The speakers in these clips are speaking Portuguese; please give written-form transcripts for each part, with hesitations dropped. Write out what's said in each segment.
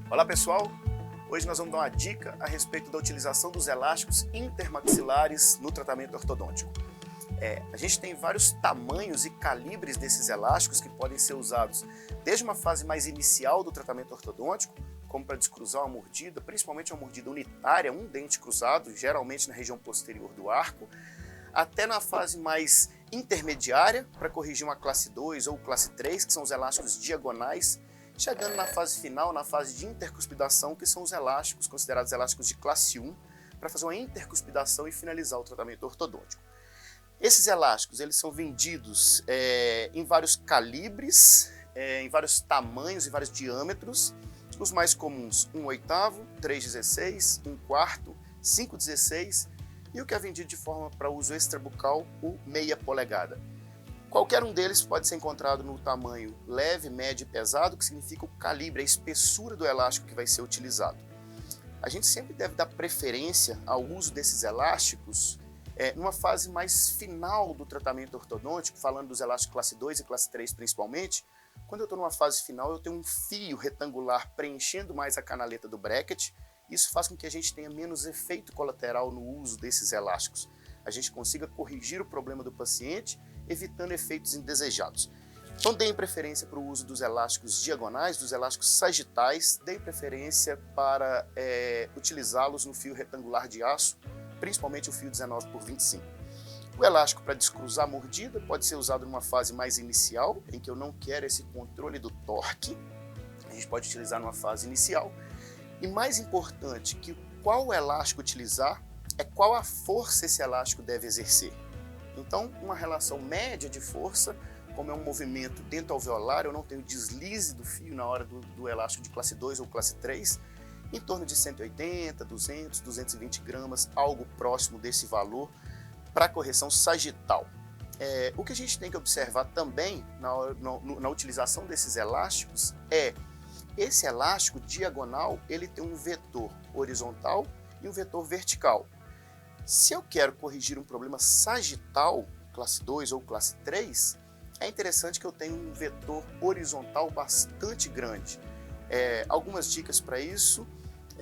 Olá pessoal, hoje nós vamos dar uma dica a respeito da utilização dos elásticos intermaxilares no tratamento ortodôntico. A gente tem vários tamanhos e calibres desses elásticos que podem ser usados desde uma fase mais inicial do tratamento ortodôntico, como para descruzar uma mordida, principalmente uma mordida unitária, um dente cruzado, geralmente na região posterior do arco, até na fase mais intermediária, para corrigir uma classe 2 ou classe 3, que são os elásticos diagonais, chegando na fase final, na fase de intercuspidação, que são os elásticos, considerados elásticos de classe 1, para fazer uma intercuspidação e finalizar o tratamento ortodôntico. Esses elásticos eles são vendidos em vários calibres, em vários tamanhos e vários diâmetros. Os mais comuns, 1/8, 3/16, 1/4, 5/16 e o que é vendido de forma para uso extrabucal, o meia polegada. Qualquer um deles pode ser encontrado no tamanho leve, médio e pesado, que significa o calibre, a espessura do elástico que vai ser utilizado. A gente sempre deve dar preferência ao uso desses elásticos numa fase mais final do tratamento ortodôntico, falando dos elásticos classe 2 e classe 3 principalmente. Quando eu estou numa fase final, eu tenho um fio retangular preenchendo mais a canaleta do bracket. Isso faz com que a gente tenha menos efeito colateral no uso desses elásticos. A gente consiga corrigir o problema do paciente, evitando efeitos indesejados. Então deem preferência para o uso dos elásticos diagonais, dos elásticos sagitais, deem preferência para utilizá-los no fio retangular de aço, principalmente o fio 19x25. O elástico para descruzar a mordida pode ser usado numa fase mais inicial, em que eu não quero esse controle do torque. A gente pode utilizar numa fase inicial. E mais importante que qual elástico utilizar é qual a força esse elástico deve exercer. Então, uma relação média de força, como é um movimento dento-alveolar, eu não tenho deslize do fio na hora do elástico de classe 2 ou classe 3, em torno de 180, 200, 220 gramas, algo próximo desse valor, para correção sagital. O que a gente tem que observar também na utilização desses elásticos é esse elástico diagonal, ele tem um vetor horizontal e um vetor vertical. Se eu quero corrigir um problema sagital, classe 2 ou classe 3, é interessante que eu tenha um vetor horizontal bastante grande. Algumas dicas para isso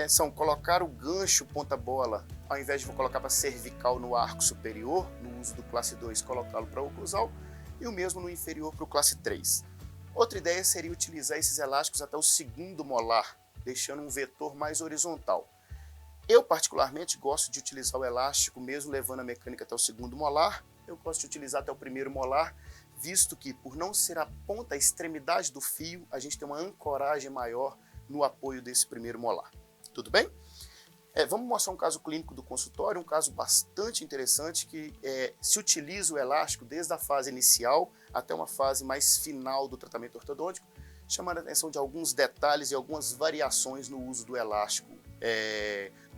são colocar o gancho ponta-bola, ao invés de colocar para cervical no arco superior, no uso do classe 2, colocá-lo para oclusal, e o mesmo no inferior para o classe 3. Outra ideia seria utilizar esses elásticos até o segundo molar, deixando um vetor mais horizontal. Eu particularmente gosto de utilizar o elástico mesmo levando a mecânica até o segundo molar. Eu gosto de utilizar até o primeiro molar, visto que por não ser a ponta, a extremidade do fio, a gente tem uma ancoragem maior no apoio desse primeiro molar. Tudo bem? Vamos mostrar um caso clínico do consultório, um caso bastante interessante que se utiliza o elástico desde a fase inicial até uma fase mais final do tratamento ortodôntico, chamando a atenção de alguns detalhes e algumas variações no uso do elástico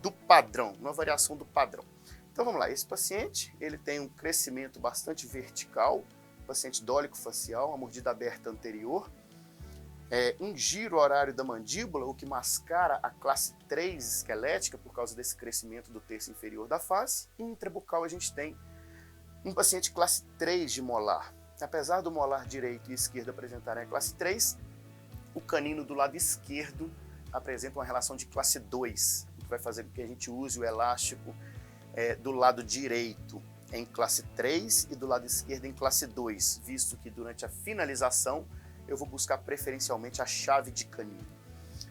do padrão, uma variação do padrão. Então vamos lá, esse paciente ele tem um crescimento bastante vertical, paciente dólico-facial, uma mordida aberta anterior, um giro horário da mandíbula, o que mascara a classe 3 esquelética por causa desse crescimento do terço inferior da face. E intrabucal a gente tem um paciente classe 3 de molar. Apesar do molar direito e esquerdo apresentarem a classe 3, o canino do lado esquerdo apresenta uma relação de classe 2, o que vai fazer com que a gente use o elástico do lado direito em classe 3 e do lado esquerdo em classe 2, visto que durante a finalização eu vou buscar preferencialmente a chave de canino.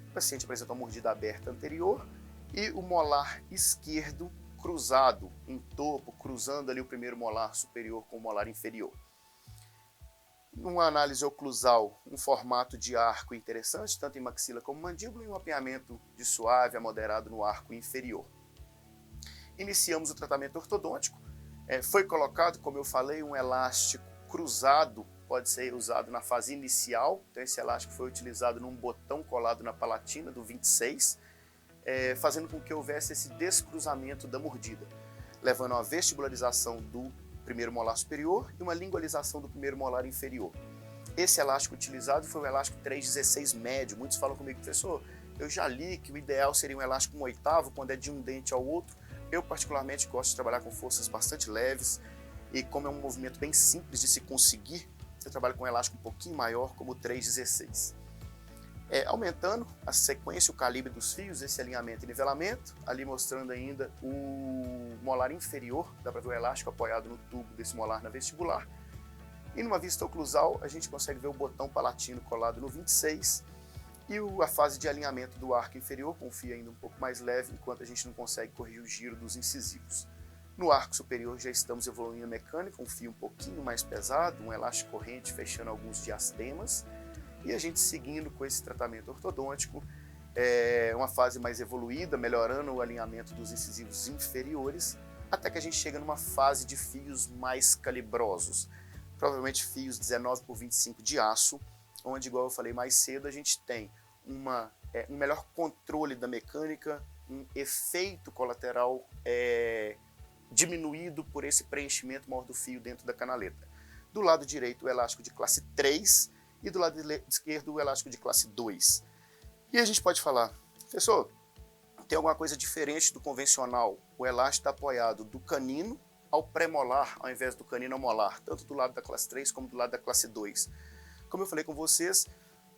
O paciente apresenta uma mordida aberta anterior e o molar esquerdo cruzado em topo, cruzando ali o primeiro molar superior com o molar inferior. Numa análise oclusal, um formato de arco interessante, tanto em maxila como mandíbula, e um apanhamento de suave a moderado no arco inferior. Iniciamos o tratamento ortodôntico. Foi colocado, como eu falei, um elástico cruzado, pode ser usado na fase inicial. Então esse elástico foi utilizado num botão colado na palatina do 26, fazendo com que houvesse esse descruzamento da mordida, levando a uma vestibularização do primeiro molar superior e uma lingualização do primeiro molar inferior. Esse elástico utilizado foi o elástico 3/16 médio. Muitos falam comigo, professor, eu já li que o ideal seria um elástico 1/8 quando é de um dente ao outro. Eu particularmente gosto de trabalhar com forças bastante leves e como é um movimento bem simples de se conseguir, eu trabalho com um elástico um pouquinho maior, como o 3/16. aumentando a sequência, o calibre dos fios, esse alinhamento e nivelamento, ali mostrando ainda o molar inferior, dá para ver o elástico apoiado no tubo desse molar na vestibular. E numa vista oclusal, a gente consegue ver o botão palatino colado no 26 e a fase de alinhamento do arco inferior, com o fio ainda um pouco mais leve, enquanto a gente não consegue corrigir o giro dos incisivos. No arco superior já estamos evoluindo a mecânica, um fio um pouquinho mais pesado, um elástico corrente fechando alguns diastemas, e a gente seguindo com esse tratamento ortodôntico, uma fase mais evoluída, melhorando o alinhamento dos incisivos inferiores, até que a gente chega numa fase de fios mais calibrosos, provavelmente fios 19 por 25 de aço, onde, igual eu falei mais cedo, a gente tem um melhor controle da mecânica, um efeito colateral diminuído por esse preenchimento maior do fio dentro da canaleta. Do lado direito, o elástico de classe 3 e do lado esquerdo, o elástico de classe 2. E a gente pode falar, professor, tem alguma coisa diferente do convencional? O elástico está apoiado do canino ao pré-molar, ao invés do canino ao molar, tanto do lado da classe 3 como do lado da classe 2. Como eu falei com vocês,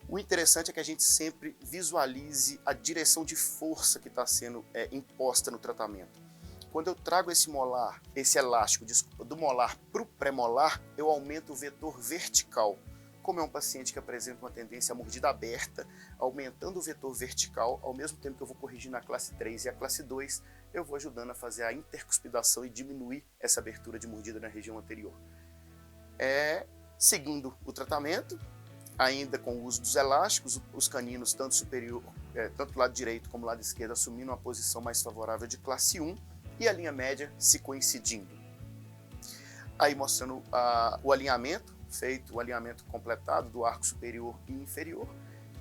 o interessante é que a gente sempre visualize a direção de força que está sendo imposta no tratamento. Quando eu trago esse elástico, do molar para o pré-molar, eu aumento o vetor vertical. Como é um paciente que apresenta uma tendência à mordida aberta, aumentando o vetor vertical, ao mesmo tempo que eu vou corrigir na classe 3 e a classe 2, eu vou ajudando a fazer a intercuspidação e diminuir essa abertura de mordida na região anterior. Seguindo o tratamento, ainda com o uso dos elásticos, os caninos, tanto do lado direito como do lado esquerdo, assumindo uma posição mais favorável de classe 1 e a linha média se coincidindo. Aí mostrando o alinhamento, feito o alinhamento completado do arco superior e inferior,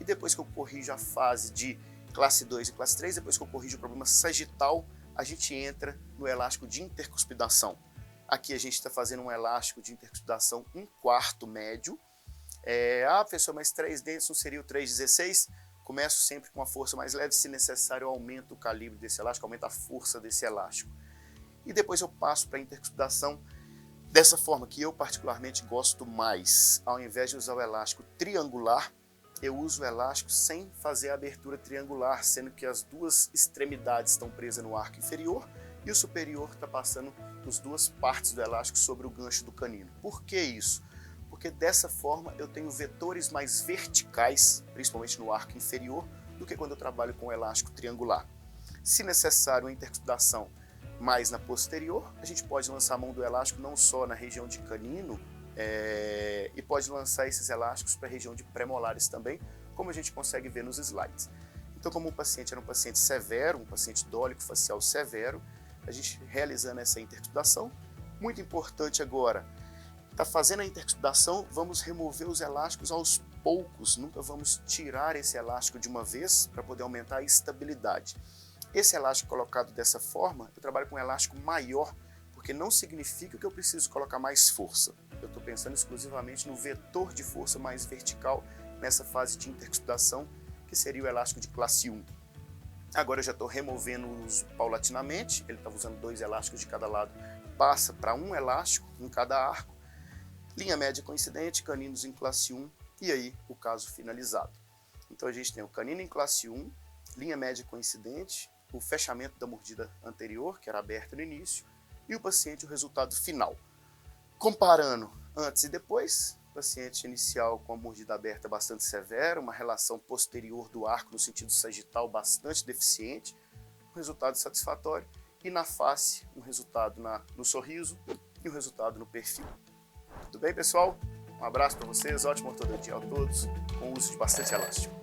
e depois que eu corrijo a fase de classe 2 e classe 3, depois que eu corrijo o problema sagital, a gente entra no elástico de intercuspidação. Aqui a gente está fazendo um elástico de intercuspidação 1/4 médio. Professor, mas 3 dentes não seria o 3,16? Começo sempre com uma força mais leve, se necessário eu aumento o calibre desse elástico, aumento a força desse elástico. E depois eu passo para a intercuspidação dessa forma, que eu particularmente gosto mais. Ao invés de usar o elástico triangular, eu uso o elástico sem fazer a abertura triangular, sendo que as duas extremidades estão presas no arco inferior e o superior está passando as duas partes do elástico sobre o gancho do canino. Por que isso? Porque dessa forma eu tenho vetores mais verticais, principalmente no arco inferior, do que quando eu trabalho com o elástico triangular. Se necessário, a intercuspidação mais na posterior, a gente pode lançar a mão do elástico não só na região de canino, e pode lançar esses elásticos para a região de pré-molares também, como a gente consegue ver nos slides. Então, como o paciente era um paciente severo, um paciente dólico facial severo, a gente realizando essa intercuspidação, muito importante agora, está fazendo a intercuspidação, vamos remover os elásticos aos poucos, nunca vamos tirar esse elástico de uma vez para poder aumentar a estabilidade. Esse elástico colocado dessa forma, eu trabalho com um elástico maior, porque não significa que eu preciso colocar mais força. Eu estou pensando exclusivamente no vetor de força mais vertical nessa fase de intercuspidação, que seria o elástico de classe 1. Agora eu já estou removendo-os paulatinamente, ele estava usando 2 elásticos de cada lado, passa para um elástico em cada arco, linha média coincidente, caninos em classe 1 e aí o caso finalizado. Então a gente tem o canino em classe 1, linha média coincidente, o fechamento da mordida anterior, que era aberta no início, e o paciente o resultado final. Comparando antes e depois, paciente inicial com a mordida aberta bastante severa, uma relação posterior do arco no sentido sagital bastante deficiente, um resultado satisfatório, e na face, um resultado no sorriso e um resultado no perfil. Tudo bem, pessoal? Um abraço para vocês, ótima ortodontia a todos, com uso de bastante elástico.